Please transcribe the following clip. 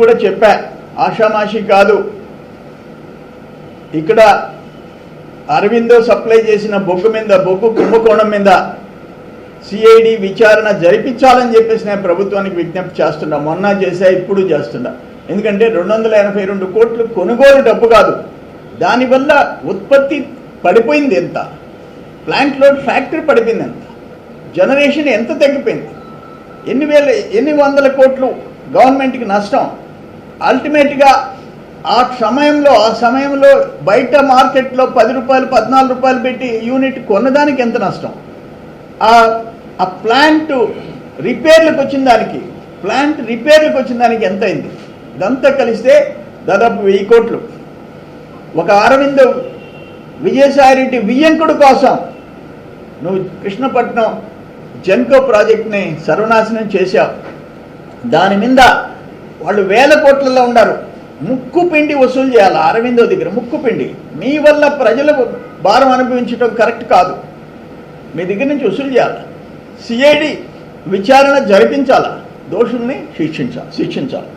కూడా చెప్పా, ఆషామాషి కాదు. ఇక్కడ అరవిందో సప్లై చేసిన బొగ్గు కుంభకోణం మీద సిఐడి విచారణ జరిపించాలని చెప్పేసి నేను ప్రభుత్వానికి విజ్ఞప్తి చేస్తున్నా. మొన్న చేసా, ఇప్పుడు చేస్తున్నా. ఎందుకంటే 282 కోట్లు కొనుగోలు డబ్బు కాదు, దానివల్ల ఉత్పత్తి పడిపోయింది ఎంత, ప్లాంట్ లోడ్ ఫ్యాక్టరీ పడిపోయింది ఎంత, జనరేషన్ ఎంత తగ్గిపోయింది, ఎన్ని వందల కోట్లు గవర్నమెంట్కి నష్టం. అల్టిమేట్గా ఆ సమయంలో బయట మార్కెట్లో 10 రూపాయలు 14 రూపాయలు పెట్టి యూనిట్ కొన్నదానికి ఎంత నష్టం, ఆ ప్లాంట్ రిపేర్లకు వచ్చిన దానికి ఎంత అయింది. ఇదంతా కలిస్తే దాదాపు 1000 కోట్లు. ఒక అరవింద్ విజయసాయిరెడ్డి వియ్యంకుడు కోసం నువ్వు కృష్ణపట్నం జెన్కో ప్రాజెక్ట్ని సర్వనాశనం చేశావు. దాని మీద వాళ్ళు 1000 కోట్లలో ఉన్నారు. ముక్కు పిండి వసూలు చేయాలి అరవిందో దగ్గర, ముక్కు పిండి. మీ వల్ల ప్రజలు భారం అనుభవించడం కరెక్ట్ కాదు. మీ దగ్గర నుంచి వసూలు చేయాలి. సిఐడి విచారణ జరిపించాలా, దోషుల్ని శిక్షించాలి.